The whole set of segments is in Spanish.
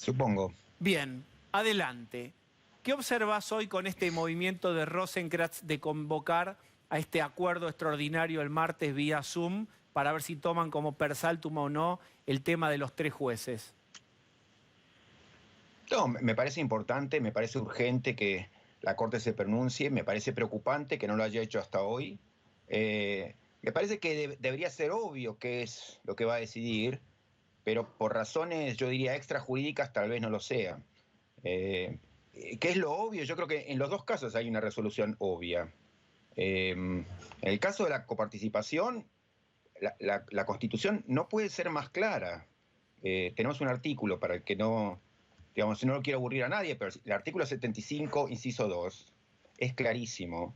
Supongo. Bien, adelante. ¿Qué observás hoy con este movimiento de Rosenkrantz de convocar a este acuerdo extraordinario el martes vía Zoom para ver si toman como per saltum o no el tema de los 3 jueces? No, me parece importante, me parece urgente que la Corte se pronuncie, me parece preocupante que no lo haya hecho hasta hoy. Me parece que debería ser obvio qué es lo que va a decidir, pero por razones, yo diría, extrajurídicas tal vez no lo sea. Eh, ¿Qué es lo obvio? Yo creo que en los dos casos hay una resolución obvia. En el caso de la coparticipación, la Constitución no puede ser más clara. Tenemos un artículo para el que no, digamos, no lo quiero aburrir a nadie, pero el artículo 75, inciso 2, es clarísimo,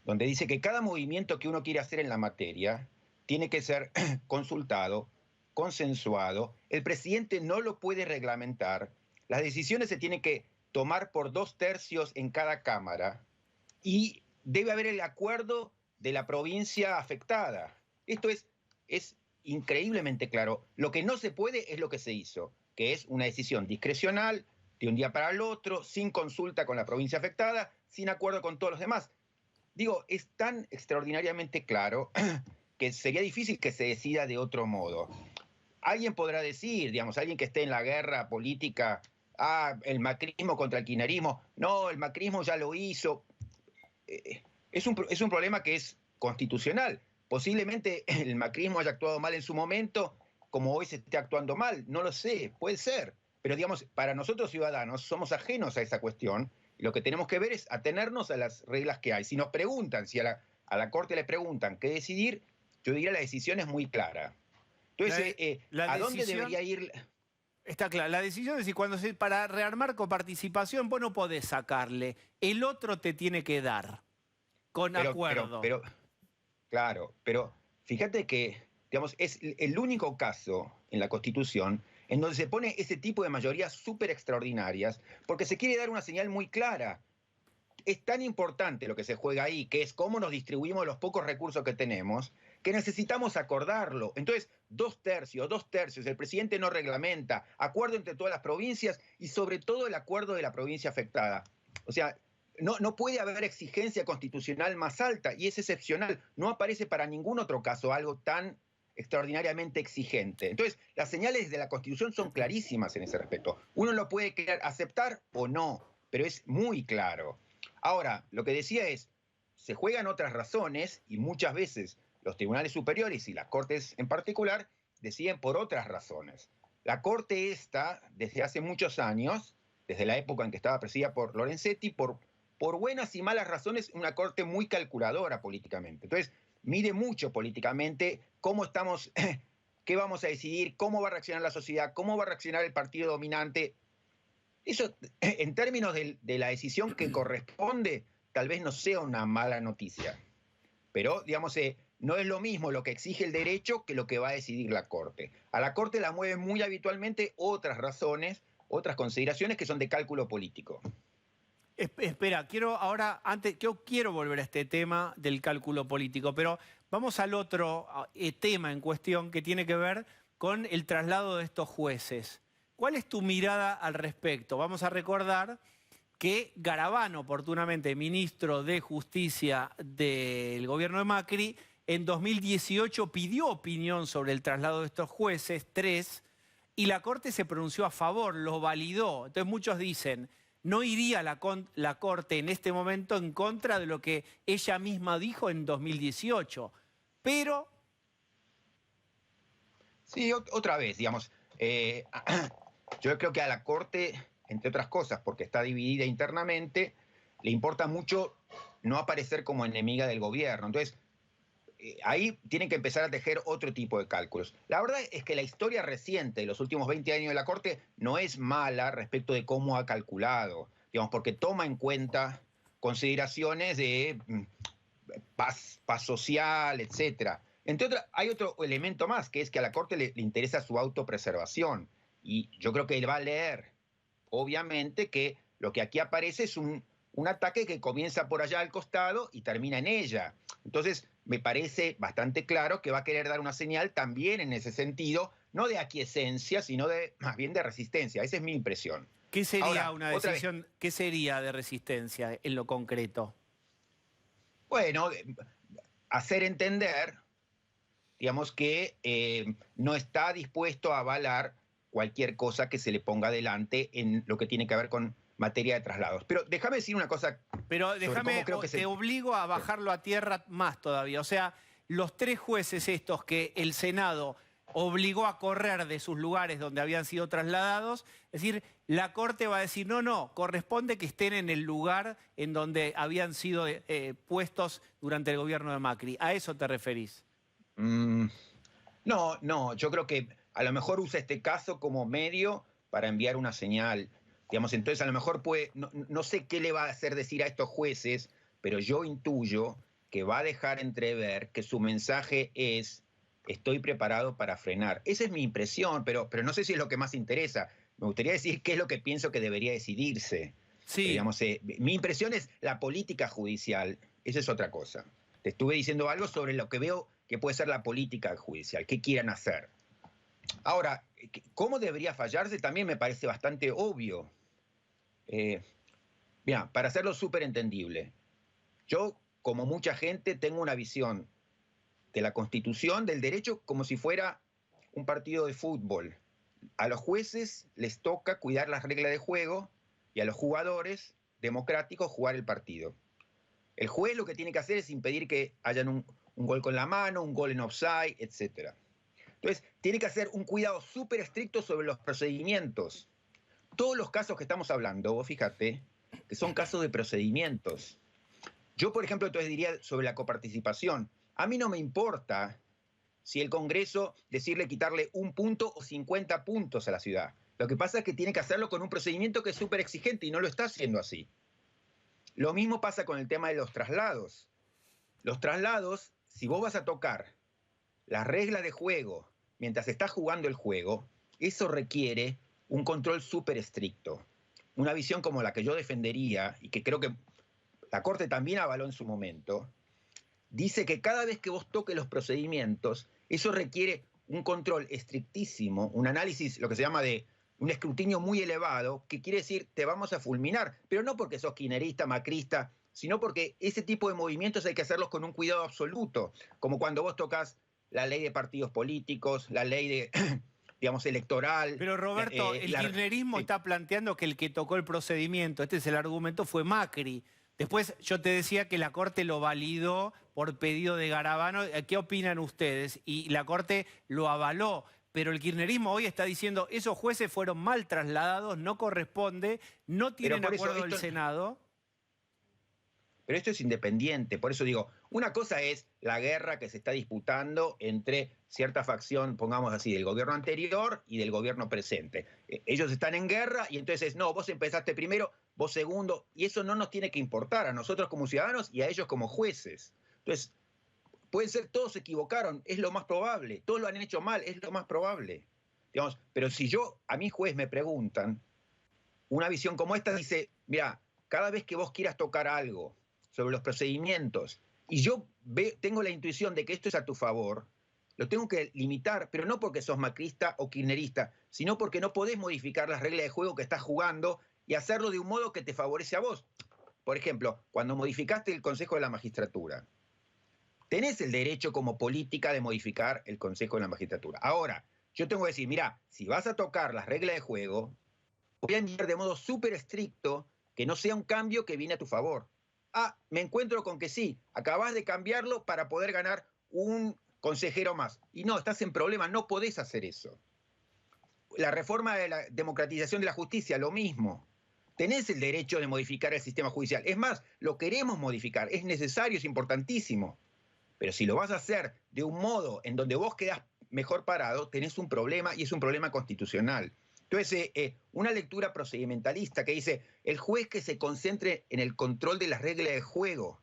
donde dice que cada movimiento que uno quiere hacer en la materia tiene que ser consultado, consensuado, el presidente no lo puede reglamentar, las decisiones se tienen que tomar por 2/3 en cada cámara y debe haber el acuerdo de la provincia afectada. Esto es increíblemente claro. Lo que no se puede es lo que se hizo, que es una decisión discrecional de un día para el otro, sin consulta con la provincia afectada, sin acuerdo con todos los demás. Digo, es tan extraordinariamente claro que sería difícil que se decida de otro modo. Alguien podrá decir, digamos, alguien que esté en la guerra política, el macrismo contra el kirchnerismo, no, el macrismo ya lo hizo. Es un problema que es constitucional. Posiblemente el macrismo haya actuado mal en su momento, como hoy se esté actuando mal, no lo sé, puede ser. Pero digamos, para nosotros ciudadanos somos ajenos a esa cuestión y lo que tenemos que ver es atenernos a las reglas que hay. Si nos preguntan, si a la Corte le preguntan qué decidir, yo diría la decisión es muy clara. Entonces, La ¿a dónde decisión, debería ir? está clara, la decisión es si para rearmar coparticipación vos no podés sacarle, el otro te tiene que dar, con Pero, pero, acuerdo. pero, claro, pero fíjate que, digamos, es el único caso en la Constitución en donde se pone ese tipo de mayorías súper extraordinarias, porque se quiere dar una señal muy clara. Es tan importante lo que se juega ahí, que es cómo nos distribuimos los pocos recursos que tenemos, que necesitamos acordarlo. Entonces, 2/3, el presidente no reglamenta, acuerdo entre todas las provincias y sobre todo el acuerdo de la provincia afectada. O sea, no puede haber exigencia constitucional más alta y es excepcional. No aparece para ningún otro caso algo tan extraordinariamente exigente. Entonces, las señales de la Constitución son clarísimas en ese respecto. Uno lo puede querer aceptar o no, pero es muy claro. Ahora, lo que decía es, se juegan otras razones y muchas veces los tribunales superiores y las cortes en particular deciden por otras razones. La corte esta, desde hace muchos años, desde la época en que estaba presidida por Lorenzetti, por buenas y malas razones, una corte muy calculadora políticamente. Entonces, mide mucho políticamente cómo estamos, qué vamos a decidir, cómo va a reaccionar la sociedad, cómo va a reaccionar el partido dominante. Eso, en términos de la decisión que corresponde, tal vez no sea una mala noticia. Pero, digamos, no es lo mismo lo que exige el derecho que lo que va a decidir la Corte. A la Corte la mueven muy habitualmente otras razones, otras consideraciones que son de cálculo político. Espera, yo quiero volver a este tema del cálculo político, pero vamos al otro tema en cuestión que tiene que ver con el traslado de estos jueces. ¿Cuál es tu mirada al respecto? Vamos a recordar que Garabano, oportunamente ministro de Justicia del gobierno de Macri, en 2018 pidió opinión sobre el traslado de estos jueces, 3, y la Corte se pronunció a favor, lo validó. Entonces muchos dicen, no iría la Corte en este momento en contra de lo que ella misma dijo en 2018. Pero Sí, otra vez, digamos, yo creo que a la Corte, entre otras cosas, porque está dividida internamente, le importa mucho no aparecer como enemiga del gobierno. Entonces, ahí tienen que empezar a tejer otro tipo de cálculos. La verdad es que la historia reciente de los últimos 20 años de la Corte no es mala respecto de cómo ha calculado, digamos, porque toma en cuenta consideraciones de paz social, etcétera. Entre otras, hay otro elemento más, que es que a la Corte le interesa su autopreservación. Y yo creo que él va a leer, obviamente, que lo que aquí aparece es un ataque que comienza por allá al costado y termina en ella. Entonces, me parece bastante claro que va a querer dar una señal también en ese sentido no de aquiescencia, sino más bien de resistencia. Esa es mi impresión. ¿Qué sería Ahora, una decisión, qué sería de resistencia en lo concreto? Bueno, hacer entender, digamos, que no está dispuesto a avalar cualquier cosa que se le ponga adelante en lo que tiene que ver con materia de traslados. Pero déjame decir una cosa Pero sobre déjame, cómo creo que te obligo a bajarlo a tierra más todavía. O sea, los 3 jueces estos que el Senado obligó a correr de sus lugares donde habían sido trasladados, es decir, la Corte va a decir, no, no, corresponde que estén en el lugar en donde habían sido puestos durante el gobierno de Macri. ¿A eso te referís? No, no, yo creo que a lo mejor usa este caso como medio para enviar una señal. Digamos, entonces a lo mejor puede, no sé qué le va a hacer decir a estos jueces, pero yo intuyo que va a dejar entrever que su mensaje es: estoy preparado para frenar. Esa es mi impresión, pero no sé si es lo que más interesa. Me gustaría decir qué es lo que pienso que debería decidirse. Sí. Digamos, mi impresión es la política judicial. Esa es otra cosa. Te estuve diciendo algo sobre lo que veo que puede ser la política judicial, qué quieran hacer. Ahora, ¿cómo debería fallarse? También me parece bastante obvio. Mira, para hacerlo súper entendible, yo, como mucha gente, tengo una visión de la Constitución, del derecho, como si fuera un partido de fútbol. A los jueces les toca cuidar las reglas de juego y a los jugadores democráticos jugar el partido. El juez lo que tiene que hacer es impedir que hayan un gol con la mano, un gol en offside, etc. Entonces, tiene que hacer un cuidado súper estricto sobre los procedimientos. Todos los casos que estamos hablando, vos fíjate, que son casos de procedimientos. Yo, por ejemplo, entonces diría sobre la coparticipación. A mí no me importa si el Congreso decirle quitarle 1 punto o 50 puntos a la ciudad. Lo que pasa es que tiene que hacerlo con un procedimiento que es súper exigente y no lo está haciendo así. Lo mismo pasa con el tema de los traslados. Los traslados, si vos vas a tocar las reglas de juego mientras estás jugando el juego, eso requiere un control súper estricto. Una visión como la que yo defendería, y que creo que la Corte también avaló en su momento, dice que cada vez que vos toques los procedimientos, eso requiere un control estrictísimo, un análisis, lo que se llama de un escrutinio muy elevado, que quiere decir te vamos a fulminar, pero no porque sos kirchnerista, macrista, sino porque ese tipo de movimientos hay que hacerlos con un cuidado absoluto, como cuando vos tocas la ley de partidos políticos, la ley de, digamos, electoral. Pero Roberto, el kirchnerismo está planteando que el que tocó el procedimiento, este es el argumento, fue Macri. Después yo te decía que la Corte lo validó por pedido de Garabano. ¿Qué opinan ustedes? Y la Corte lo avaló. Pero el kirchnerismo hoy está diciendo esos jueces fueron mal trasladados, no corresponde, no tienen acuerdo del Senado. Pero esto es independiente, por eso digo, una cosa es la guerra que se está disputando entre cierta facción, pongamos así, del gobierno anterior y del gobierno presente. Ellos están en guerra y entonces, no, vos empezaste primero, vos segundo, y eso no nos tiene que importar a nosotros como ciudadanos y a ellos como jueces. Entonces, pueden ser, todos se equivocaron, es lo más probable, todos lo han hecho mal, es lo más probable. Digamos, pero si a mi juez me preguntan, una visión como esta dice, mira, cada vez que vos quieras tocar algo sobre los procedimientos, y yo tengo la intuición de que esto es a tu favor, lo tengo que limitar, pero no porque sos macrista o kirchnerista, sino porque no podés modificar las reglas de juego que estás jugando y hacerlo de un modo que te favorece a vos. Por ejemplo, cuando modificaste el Consejo de la Magistratura, tenés el derecho como política de modificar el Consejo de la Magistratura. Ahora, yo tengo que decir, mira, si vas a tocar las reglas de juego, voy a enviar de modo súper estricto que no sea un cambio que viene a tu favor. Ah, me encuentro con que sí, acabás de cambiarlo para poder ganar un consejero más. Y no, estás en problema, no podés hacer eso. La reforma de la democratización de la justicia, lo mismo. Tenés el derecho de modificar el sistema judicial. Es más, lo queremos modificar, es necesario, es importantísimo. Pero si lo vas a hacer de un modo en donde vos quedás mejor parado, tenés un problema y es un problema constitucional. Entonces, una lectura procedimentalista que dice, el juez que se concentre en el control de las reglas de juego,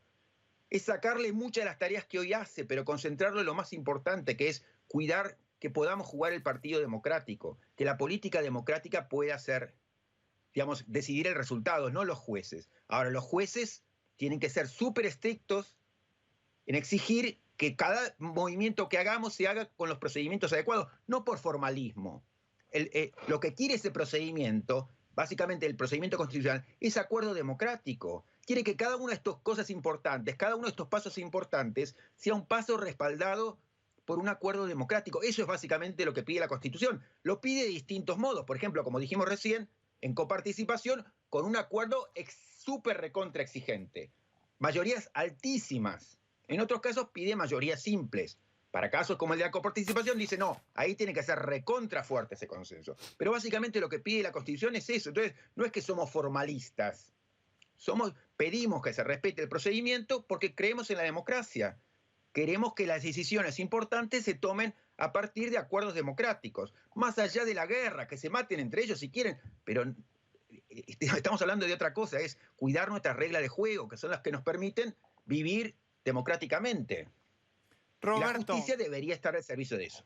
es sacarle muchas de las tareas que hoy hace, pero concentrarlo en lo más importante, que es cuidar que podamos jugar el partido democrático, que la política democrática pueda ser, digamos, decidir el resultado, no los jueces. Ahora, los jueces tienen que ser súper estrictos en exigir que cada movimiento que hagamos se haga con los procedimientos adecuados, no por formalismo. Lo que quiere ese procedimiento, básicamente el procedimiento constitucional, es acuerdo democrático. Quiere que cada una de estas cosas importantes, cada uno de estos pasos importantes, sea un paso respaldado por un acuerdo democrático. Eso es básicamente lo que pide la Constitución. Lo pide de distintos modos. Por ejemplo, como dijimos recién, en coparticipación, con un acuerdo súper recontra exigente. Mayorías altísimas. En otros casos pide mayorías simples. Para casos como el de la coparticipación dice, no, ahí tiene que ser recontra fuerte ese consenso. Pero básicamente lo que pide la Constitución es eso. Entonces, no es que somos formalistas. Pedimos que se respete el procedimiento porque creemos en la democracia. Queremos que las decisiones importantes se tomen a partir de acuerdos democráticos. Más allá de la guerra, que se maten entre ellos si quieren, pero estamos hablando de otra cosa, es cuidar nuestras reglas de juego, que son las que nos permiten vivir democráticamente. Roberto, la justicia debería estar al servicio de eso.